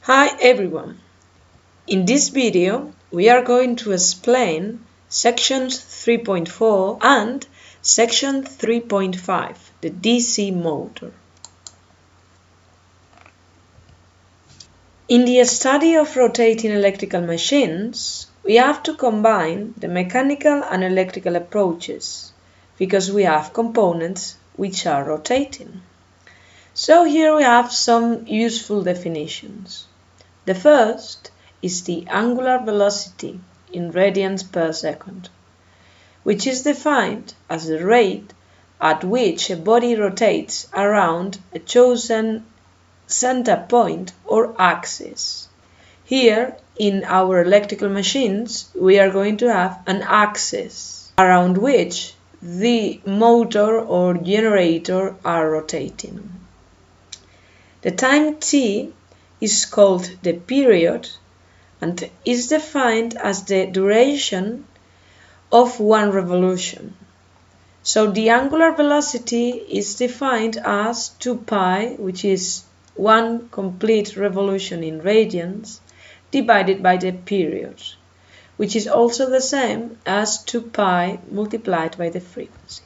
Hi everyone! In this video we are going to explain sections 3.4 and section 3.5, the DC motor. In the study of rotating electrical machines, we have to combine the mechanical and electrical approaches because we have components which are rotating. So here we have some useful definitions. The first is the angular velocity in radians per second, which is defined as the rate at which a body rotates around a chosen center point or axis. Here, in our electrical machines, we are going to have an axis around which the motor or generator are rotating. The time t is called the period and is defined as the duration of one revolution. So the angular velocity is defined as 2 pi, which is one complete revolution in radians, divided by the period, which is also the same as 2 pi multiplied by the frequency.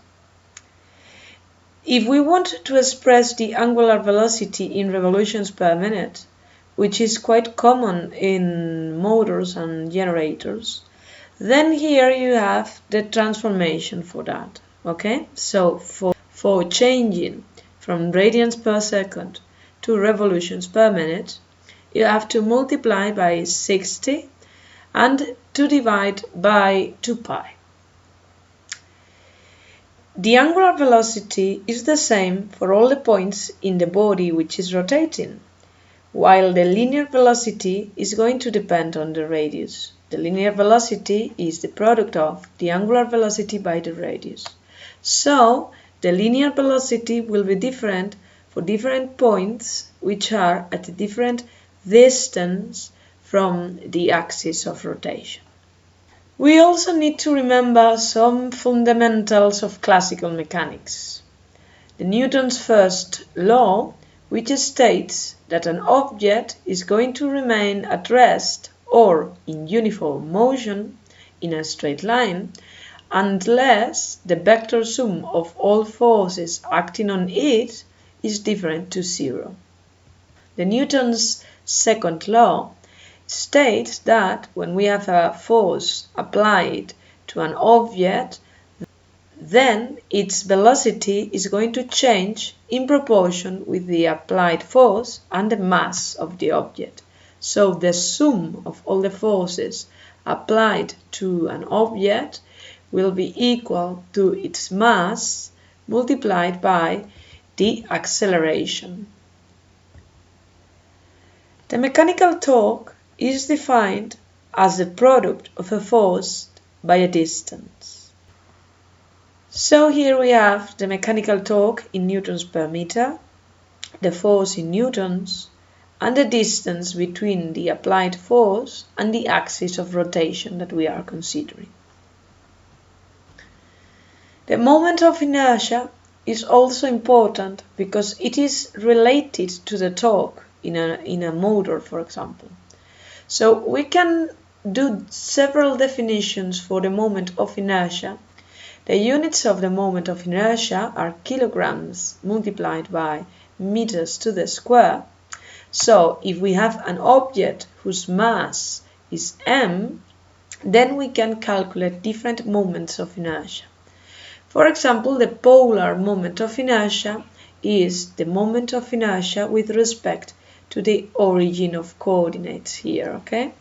If we want to express the angular velocity in revolutions per minute, which is quite common in motors and generators, then here you have the transformation for that. Okay, so for changing from radians per second to revolutions per minute, you have to multiply by 60 and to divide by 2 pi. The angular velocity is the same for all the points in the body which is rotating, while the linear velocity is going to depend on the radius. The linear velocity is the product of the angular velocity by the radius. So, the linear velocity will be different for different points which are at a different distance from the axis of rotation. We also need to remember some fundamentals of classical mechanics. The Newton's first law, which states that an object is going to remain at rest or in uniform motion in a straight line unless the vector sum of all forces acting on it is different to zero. The Newton's second law states that when we have a force applied to an object, then its velocity is going to change in proportion with the applied force and the mass of the object. So the sum of all the forces applied to an object will be equal to its mass multiplied by the acceleration. The mechanical torque is defined as the product of a force by a distance. So here we have the mechanical torque in newtons per meter, the force in newtons, and the distance between the applied force and the axis of rotation that we are considering. The moment of inertia is also important because it is related to the torque in a motor, for example. So we can do several definitions for the moment of inertia. The units of the moment of inertia are kilograms multiplied by meters to the square. So if we have an object whose mass is m, then we can calculate different moments of inertia. For example, the polar moment of inertia is the moment of inertia with respect to the origin of coordinates here, okay?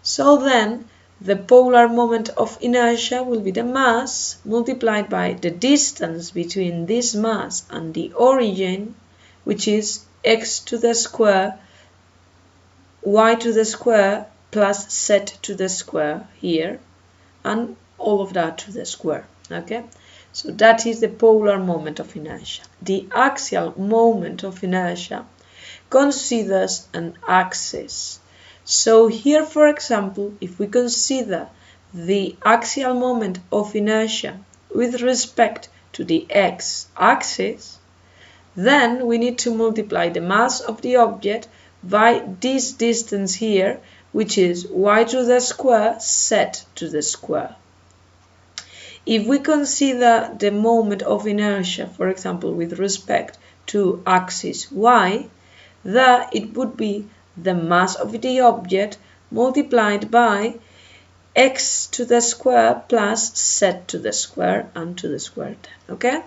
So then, the polar moment of inertia will be the mass multiplied by the distance between this mass and the origin, which is x to the square, y to the square, plus z to the square here, and all of that to the square, okay? So that is the polar moment of inertia. The axial moment of inertia considers an axis. So here, for example, if we consider the axial moment of inertia with respect to the x-axis, then we need to multiply the mass of the object by this distance here, which is y to the square z to the square. If we consider the moment of inertia, for example, with respect to axis y, there it would be the mass of the object multiplied by x to the square plus z to the square and to the square 10, okay?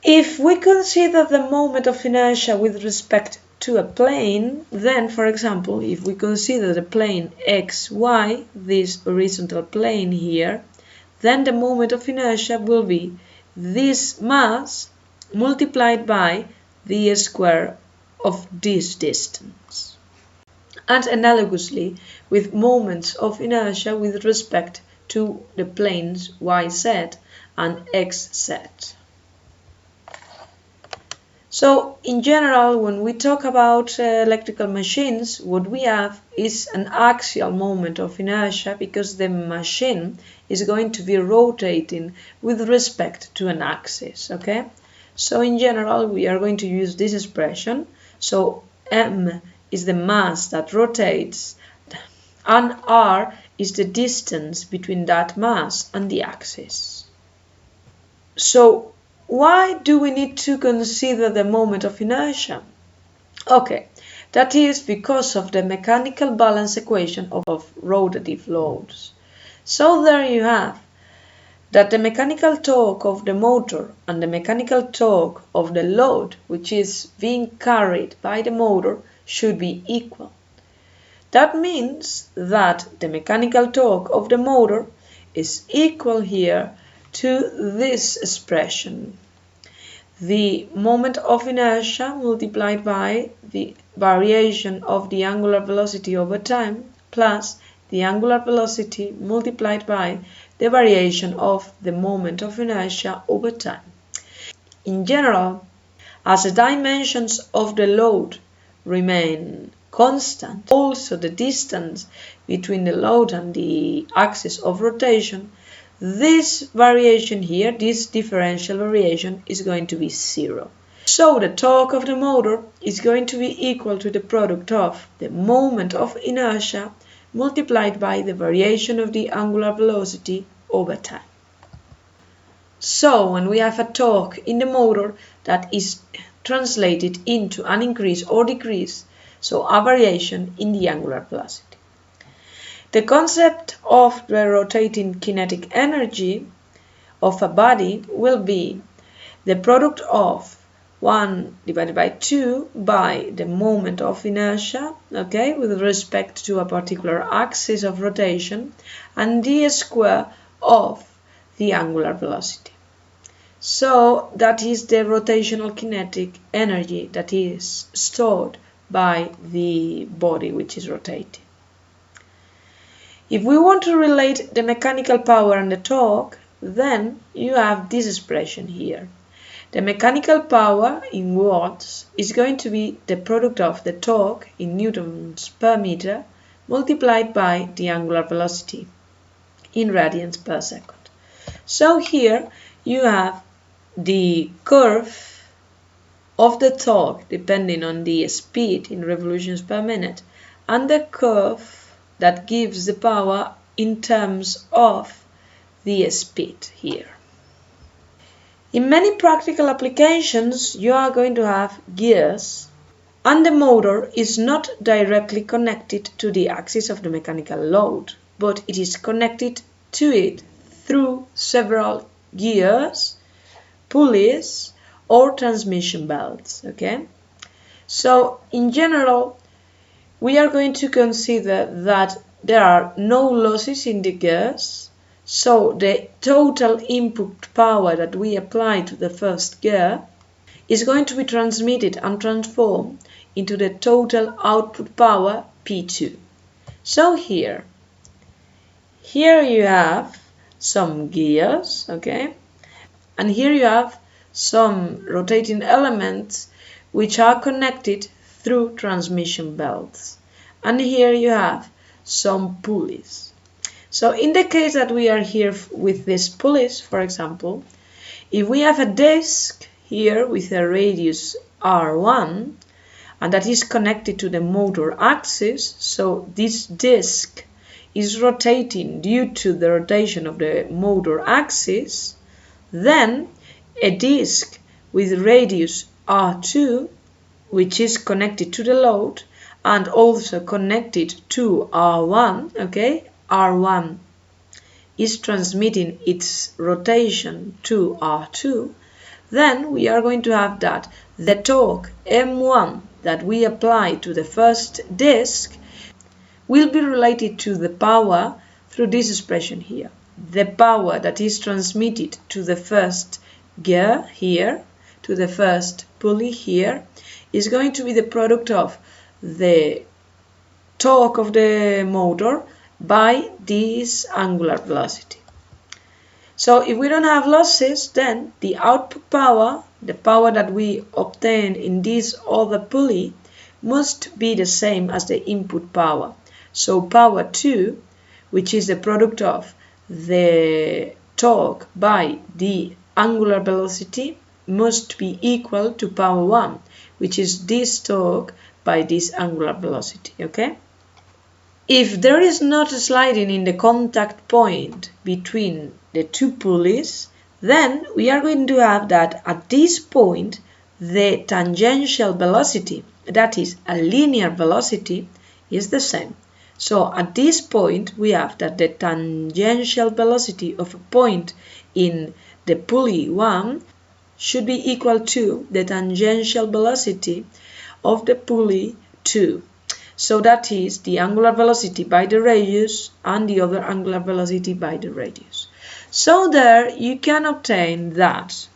If we consider the moment of inertia with respect to a plane, then, for example, if we consider the plane xy, this horizontal plane here, then the moment of inertia will be this mass multiplied by the square of this distance. And analogously, with moments of inertia with respect to the planes yz and xz. So, in general, when we talk about electrical machines, what we have is an axial moment of inertia because the machine is going to be rotating with respect to an axis, okay? So, in general, we are going to use this expression. So, m is the mass that rotates and r is the distance between that mass and the axis. So, why do we need to consider the moment of inertia? Okay, that is because of the mechanical balance equation of rotative loads. So there you have that the mechanical torque of the motor and the mechanical torque of the load which is being carried by the motor should be equal. That means that the mechanical torque of the motor is equal here to this expression. The moment of inertia multiplied by the variation of the angular velocity over time plus the angular velocity multiplied by the variation of the moment of inertia over time. In general, as the dimensions of the load remain constant, also the distance between the load and the axis of rotation, this variation here, this differential variation, is going to be zero. So the torque of the motor is going to be equal to the product of the moment of inertia multiplied by the variation of the angular velocity over time. So when we have a torque in the motor that is translated into an increase or decrease, so a variation in the angular velocity. The concept of the rotating kinetic energy of a body will be the product of 1 divided by 2 by the moment of inertia, okay, with respect to a particular axis of rotation, and the square of the angular velocity. So that is the rotational kinetic energy that is stored by the body which is rotating. If we want to relate the mechanical power and the torque, then you have this expression here. The mechanical power in watts is going to be the product of the torque in newtons per meter multiplied by the angular velocity in radians per second. So here you have the curve of the torque depending on the speed in revolutions per minute and the curve that gives the power in terms of the speed here. In many practical applications, you are going to have gears and the motor is not directly connected to the axis of the mechanical load, but it is connected to it through several gears, pulleys, or transmission belts, okay? So, in general, we are going to consider that there are no losses in the gears, so the total input power that we apply to the first gear is going to be transmitted and transformed into the total output power P2. So here you have some gears, okay, and here you have some rotating elements which are connected through transmission belts. And here you have some pulleys. So in the case that we are here with these pulleys, for example, if we have a disc here with a radius R1 and that is connected to the motor axis, so this disc is rotating due to the rotation of the motor axis, then a disc with radius R2, which is connected to the load and also connected to R1, okay, R1 is transmitting its rotation to R2, then we are going to have that the torque M1 that we apply to the first disc will be related to the power through this expression here. The power that is transmitted to the first gear here, to the first pulley here, is going to be the product of the torque of the motor by this angular velocity. So if we don't have losses, then the output power, the power that we obtain in this other pulley, must be the same as the input power. So power 2, which is the product of the torque by the angular velocity, must be equal to power 1, which is this torque by this angular velocity, okay? If there is not a sliding in the contact point between the two pulleys, then we are going to have that at this point the tangential velocity, that is a linear velocity, is the same. So at this point we have that the tangential velocity of a point in the pulley 1 should be equal to the tangential velocity of the pulley 2. So that is the angular velocity by the radius and the other angular velocity by the radius. So there you can obtain that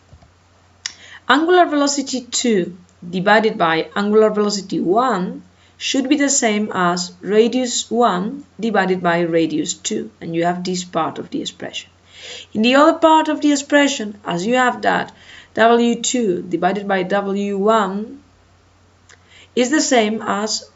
angular velocity 2 divided by angular velocity 1 should be the same as radius 1 divided by radius 2, and you have this part of the expression. In the other part of the expression, as you have that W2 divided by W1 is the same as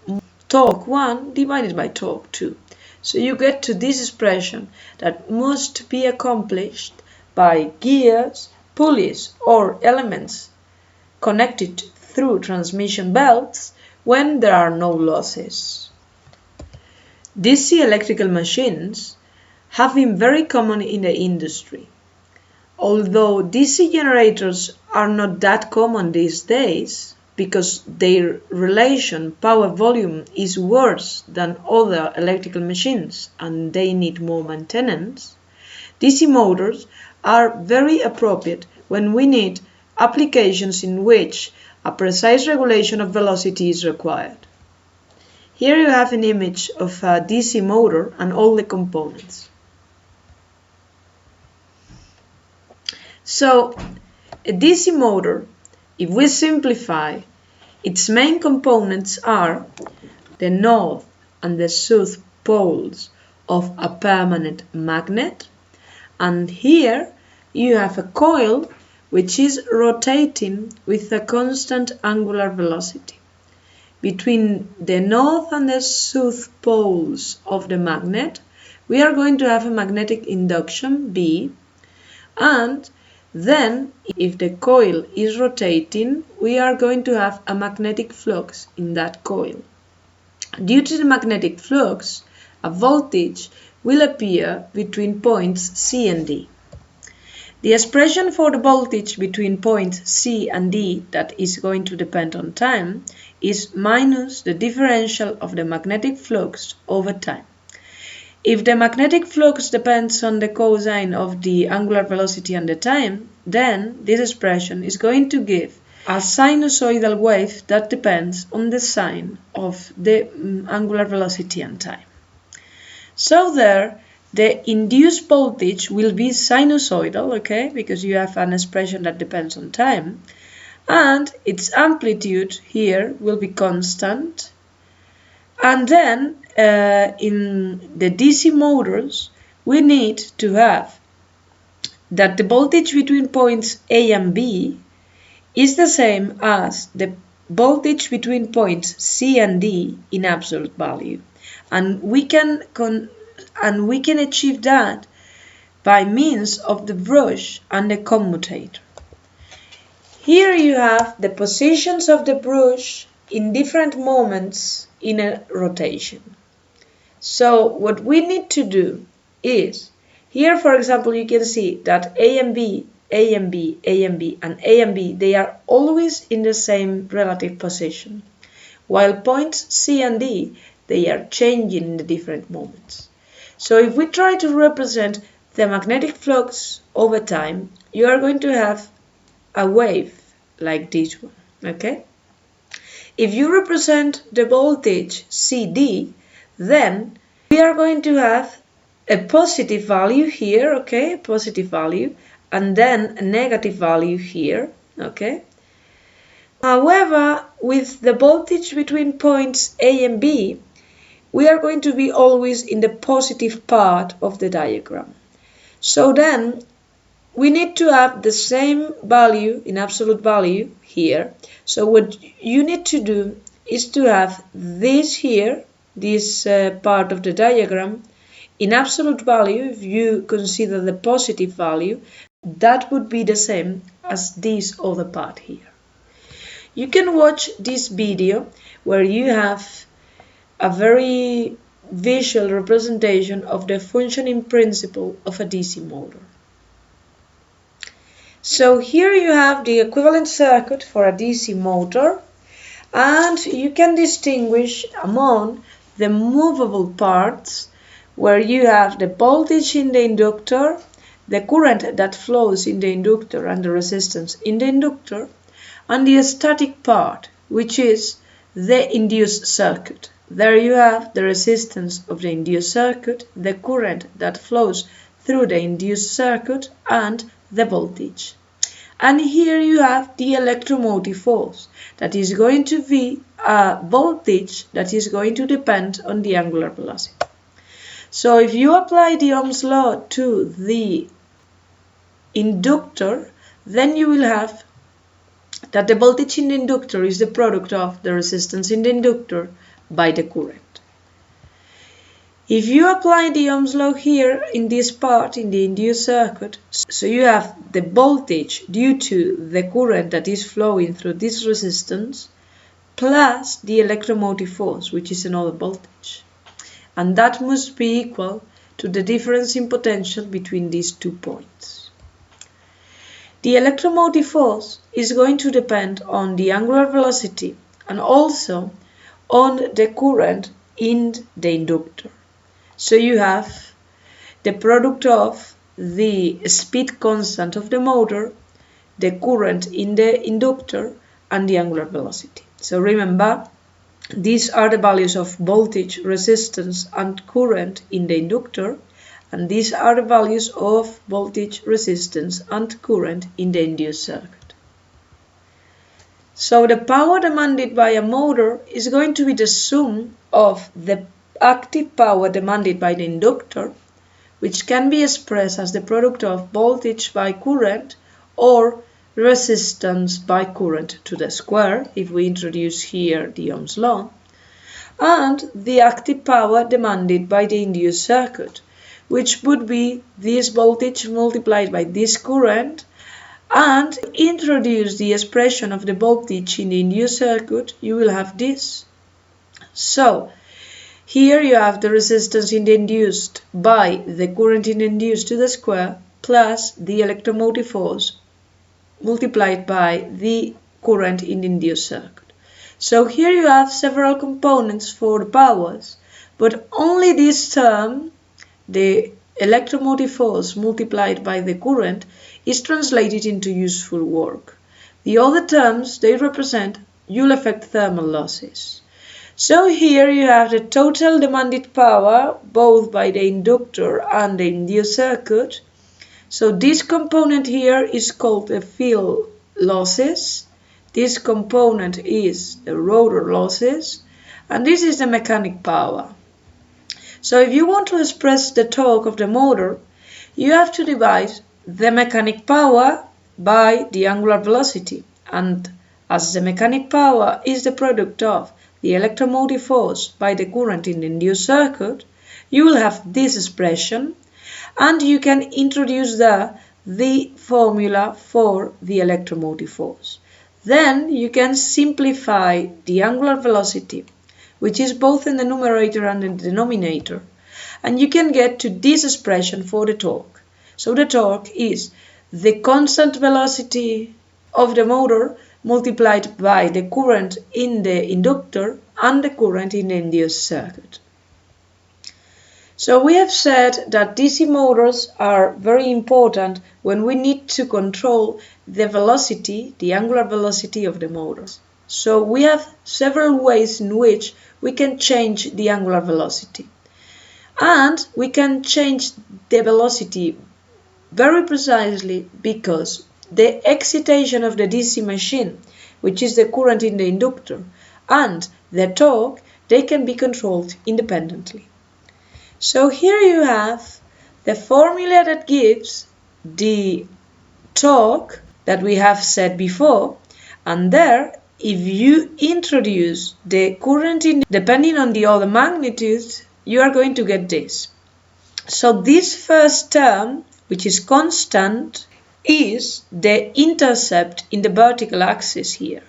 torque 1 divided by torque 2. So you get to this expression that must be accomplished by gears, pulleys, or elements connected through transmission belts when there are no losses. DC electrical machines have been very common in the industry. Although DC generators are not that common these days, because their relation power-volume is worse than other electrical machines and they need more maintenance, DC motors are very appropriate when we need applications in which a precise regulation of velocity is required. Here you have an image of a DC motor and all the components. So, a DC motor, if we simplify, its main components are the north and the south poles of a permanent magnet, and here you have a coil which is rotating with a constant angular velocity. Between the north and the south poles of the magnet, we are going to have a magnetic induction B, and then, if the coil is rotating, we are going to have a magnetic flux in that coil. Due to the magnetic flux, a voltage will appear between points C and D. The expression for the voltage between points C and D that is going to depend on time is minus the differential of the magnetic flux over time. If the magnetic flux depends on the cosine of the angular velocity and the time, then this expression is going to give a sinusoidal wave that depends on the sine of the angular velocity and time. So there, the induced voltage will be sinusoidal, okay, because you have an expression that depends on time, and its amplitude here will be constant. And then in the DC motors, we need to have that the voltage between points A and B is the same as the voltage between points C and D in absolute value. And we can achieve that by means of the brush and the commutator. Here you have the positions of the brush in different moments in a rotation. So what we need to do is, here for example you can see that A and B, A and B, A and B, and A and B, they are always in the same relative position, while points C and D, they are changing in the different moments. So if we try to represent the magnetic flux over time, you are going to have a wave like this one, okay? If you represent the voltage CD, then we are going to have a positive value here, okay, positive value, and then a negative value here, okay. However, with the voltage between points A and B, we are going to be always in the positive part of the diagram. So then we need to have the same value in absolute value here. So what you need to do is to have this here, this part of the diagram, in absolute value. If you consider the positive value, that would be the same as this other part here. You can watch this video where you have a very visual representation of the functioning principle of a DC motor. So here you have the equivalent circuit for a DC motor, and you can distinguish among the movable parts where you have the voltage in the inductor, the current that flows in the inductor and the resistance in the inductor, and the static part, which is the induced circuit. There you have the resistance of the induced circuit, the current that flows through the induced circuit, and the voltage. And here you have the electromotive force, that is going to be a voltage that is going to depend on the angular velocity. So if you apply the Ohm's law to the inductor, then you will have that the voltage in the inductor is the product of the resistance in the inductor by the current. If you apply the Ohm's law here in this part, in the induced circuit, so you have the voltage due to the current that is flowing through this resistance, plus the electromotive force, which is another voltage. And that must be equal to the difference in potential between these 2 points. The electromotive force is going to depend on the angular velocity and also on the current in the inductor. So you have the product of the speed constant of the motor, the current in the inductor, and the angular velocity. So remember, these are the values of voltage, resistance, and current in the inductor, and these are the values of voltage, resistance, and current in the induced circuit. So the power demanded by a motor is going to be the sum of the active power demanded by the inductor, which can be expressed as the product of voltage by current or resistance by current to the square, if we introduce here the Ohm's law, and the active power demanded by the induced circuit, which would be this voltage multiplied by this current, and introduce the expression of the voltage in the induced circuit, you will have this. So here you have the resistance in the induced by the current in the induced to the square plus the electromotive force multiplied by the current in the induced circuit. So here you have several components for the powers, but only this term, the electromotive force multiplied by the current, is translated into useful work. The other terms, they represent Joule effect thermal losses. So here you have the total demanded power both by the inductor and the induced circuit. So this component here is called the field losses. This component is the rotor losses, and this is the mechanic power. So if you want to express the torque of the motor, you have to divide the mechanic power by the angular velocity, and as the mechanic power is the product of the electromotive force by the current in the induced circuit, you will have this expression, and you can introduce the formula for the electromotive force. Then you can simplify the angular velocity, which is both in the numerator and in the denominator, and you can get to this expression for the torque. So the torque is the constant velocity of the motor multiplied by the current in the inductor and the current in the induced circuit. So we have said that DC motors are very important when we need to control the velocity, the angular velocity of the motors. So we have several ways in which we can change the angular velocity. And we can change the velocity very precisely because the excitation of the DC machine, which is the current in the inductor, and the torque, they can be controlled independently. So here you have the formula that gives the torque that we have said before, and there, if you introduce the current in depending on the other magnitudes, you are going to get this. So this first term, which is constant, is the intercept in the vertical axis here.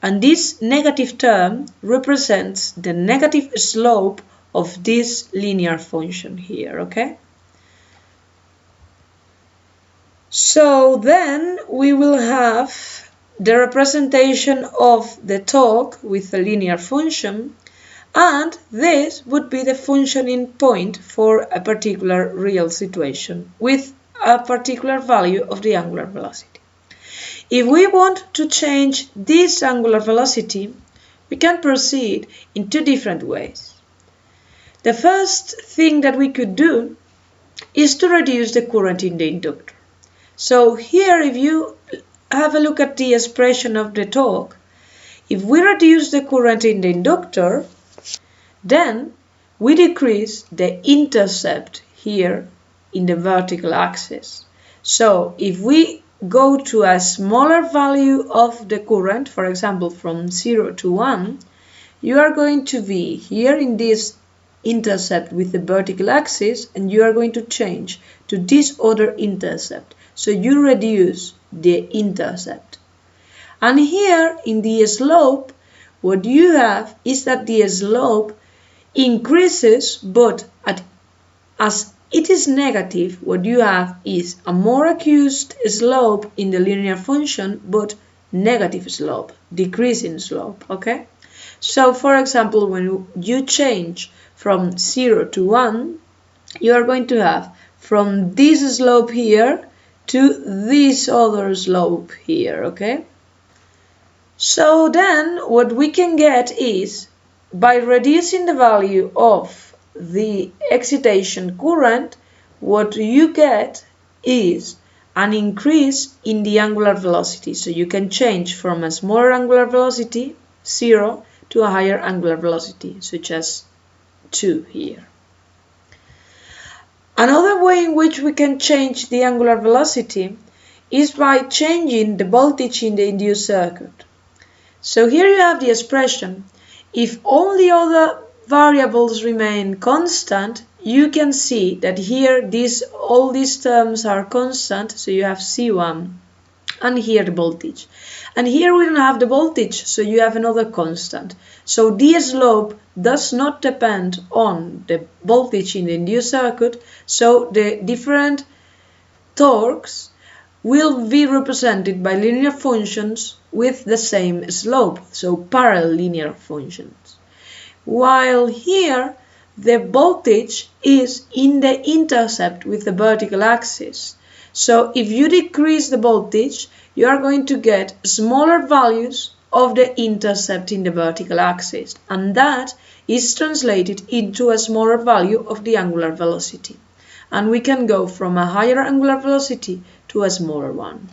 And this negative term represents the negative slope of this linear function here, okay? So then we will have the representation of the torque with a linear function, and this would be the functioning point for a particular real situation with a particular value of the angular velocity. If we want to change this angular velocity, we can proceed in two different ways. The first thing that we could do is to reduce the current in the inductor. So here, if you have a look at the expression of the torque, if we reduce the current in the inductor, then we decrease the intercept here in the vertical axis. So if we go to a smaller value of the current, for example from 0 to 1, you are going to be here in this intercept with the vertical axis, and you are going to change to this other intercept. So you reduce the intercept. And here in the slope, what you have is that the slope increases, but as it is negative, what you have is a more acute slope in the linear function, but negative slope, decreasing slope, okay? So for example, when you change from 0 to 1, you are going to have from this slope here to this other slope here, okay? So then what we can get is, by reducing the value of the excitation current, what you get is an increase in the angular velocity. So you can change from a smaller angular velocity, 0, to a higher angular velocity, such as 2 here. Another way in which we can change the angular velocity is by changing the voltage in the induced circuit. So here you have the expression. If all the other variables remain constant, you can see that here all these terms are constant, so you have C1, and here the voltage. And here we don't have the voltage, so you have another constant. So the slope does not depend on the voltage in the induced circuit, so the different torques will be represented by linear functions with the same slope, so parallel linear functions. While here the voltage is in the intercept with the vertical axis. So if you decrease the voltage, you are going to get smaller values of the intercept in the vertical axis, and that is translated into a smaller value of the angular velocity. And we can go from a higher angular velocity to a smaller one.